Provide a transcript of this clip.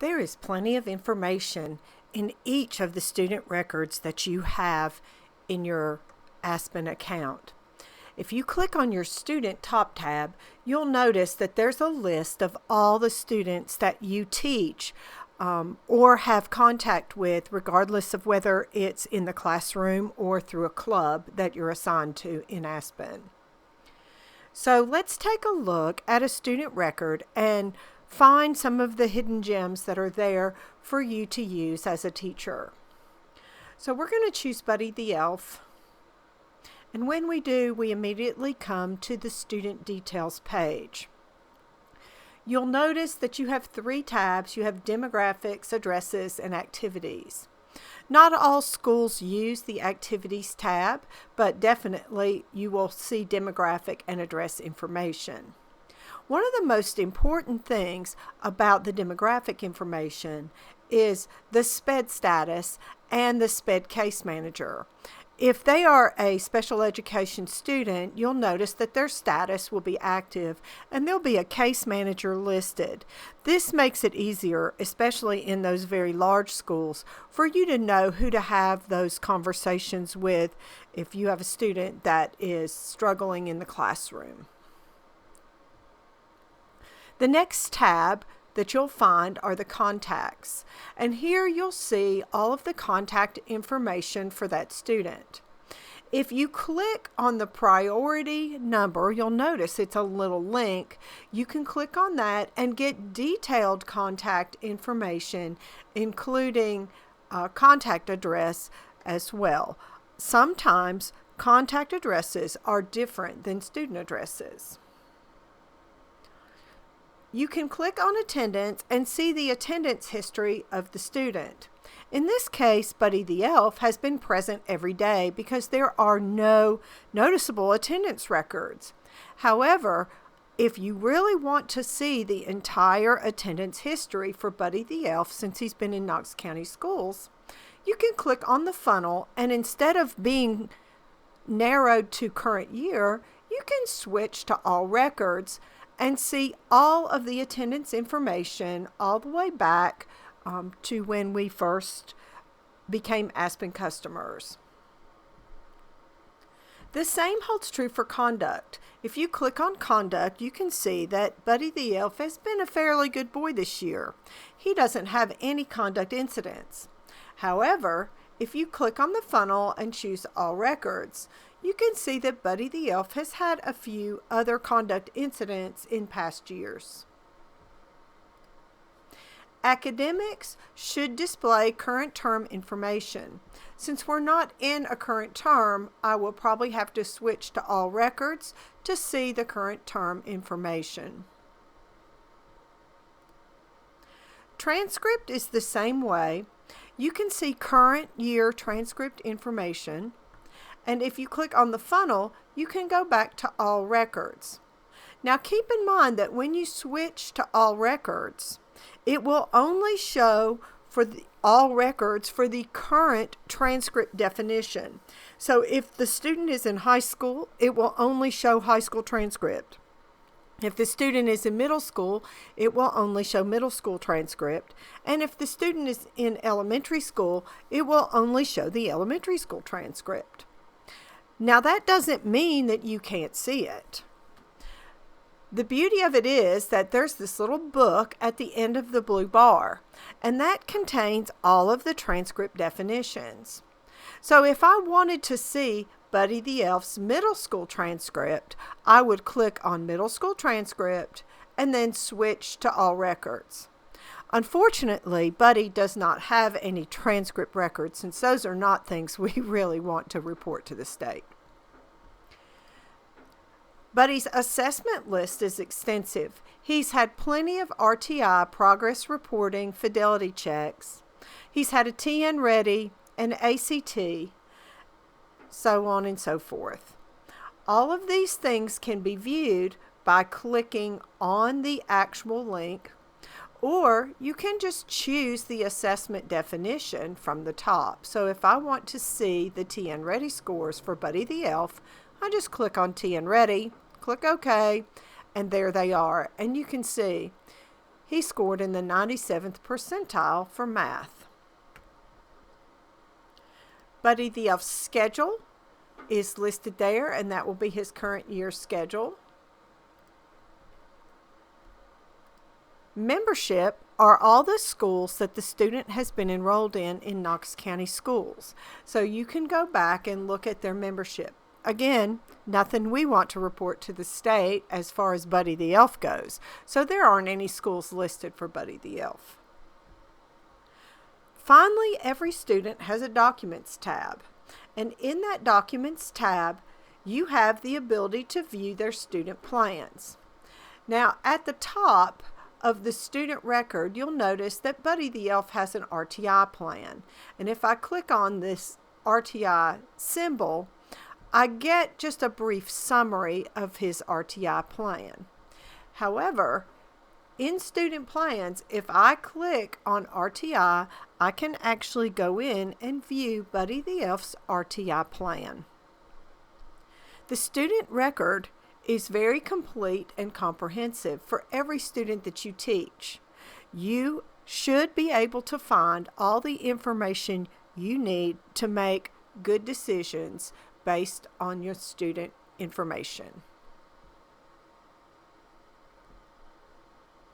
There is plenty of information in each of the student records that you have in your Aspen account. If you click on your Student Top tab, you'll notice that there's a list of all the students that you teach or have contact with, regardless of whether it's in the classroom or through a club that you're assigned to in Aspen. So let's take a look at a student record and find some of the hidden gems that are there for you to use as a teacher. So we're going to choose Buddy the Elf. And when we do, we immediately come to the Student Details page. You'll notice that you have 3 tabs. You have Demographics, Addresses, and Activities. Not all schools use the Activities tab, but definitely you will see demographic and address information. One of the most important things about the demographic information is the SPED status and the SPED case manager. If they are a special education student, you'll notice that their status will be active and there'll be a case manager listed. This makes it easier, especially in those very large schools, for you to know who to have those conversations with if you have a student that is struggling in the classroom. The next tab that you'll find are the contacts, and here you'll see all of the contact information for that student. If you click on the priority number, you'll notice it's a little link. You can click on that and get detailed contact information, including contact address as well. Sometimes contact addresses are different than student addresses. You can click on attendance and see the attendance history of the student. In this case, Buddy the Elf has been present every day because there are no noticeable attendance records. However, if you really want to see the entire attendance history for Buddy the Elf since he's been in Knox County schools, you can click on the funnel, and instead of being narrowed to current year, you can switch to all records and see all of the attendance information all the way back to when we first became Aspen customers. The same holds true for conduct. If you click on conduct, you can see that Buddy the Elf has been a fairly good boy this year. He doesn't have any conduct incidents. However, if you click on the funnel and choose all records, you can see that Buddy the Elf has had a few other conduct incidents in past years. Academics should display current term information. Since we're not in a current term, I will probably have to switch to all records to see the current term information. Transcript is the same way. You can see current year transcript information. And if you click on the funnel, you can go back to all records. Now keep in mind that when you switch to all records, it will only show for all records for the current transcript definition. So if the student is in high school, it will only show high school transcript. If the student is in middle school, it will only show middle school transcript. And if the student is in elementary school, it will only show the elementary school transcript. Now that doesn't mean that you can't see it. The beauty of it is that there's this little book at the end of the blue bar, and that contains all of the transcript definitions. So if I wanted to see Buddy the Elf's middle school transcript, I would click on middle school transcript and then switch to all records. Unfortunately, Buddy does not have any transcript records, since those are not things we really want to report to the state. Buddy's assessment list is extensive. He's had plenty of RTI, progress reporting, fidelity checks. He's had a TN ready, an ACT, so on and so forth. All of these things can be viewed by clicking on the actual link, or you can just choose the assessment definition from the top. So if I want to see the TN Ready scores for Buddy the Elf, I just click on TN Ready, click OK, and there they are. And you can see He scored in the 97th percentile for math. Buddy the Elf's schedule is listed there, and that will be his current year schedule. Membership are all the schools that the student has been enrolled in Knox County schools. So you can go back and look at their membership. Again, nothing we want to report to the state as far as Buddy the Elf goes. So there aren't any schools listed for Buddy the Elf. Finally, every student has a Documents tab. And in that Documents tab, you have the ability to view their student plans. Now, at the top of the student record, you'll notice that Buddy the Elf has an RTI plan. And if I click on this RTI symbol, I get just a brief summary of his RTI plan. However, in student plans, if I click on RTI, I can actually go in and view Buddy the Elf's RTI plan. The student record is very complete and comprehensive for every student that you teach. You should be able to find all the information you need to make good decisions based on your student information.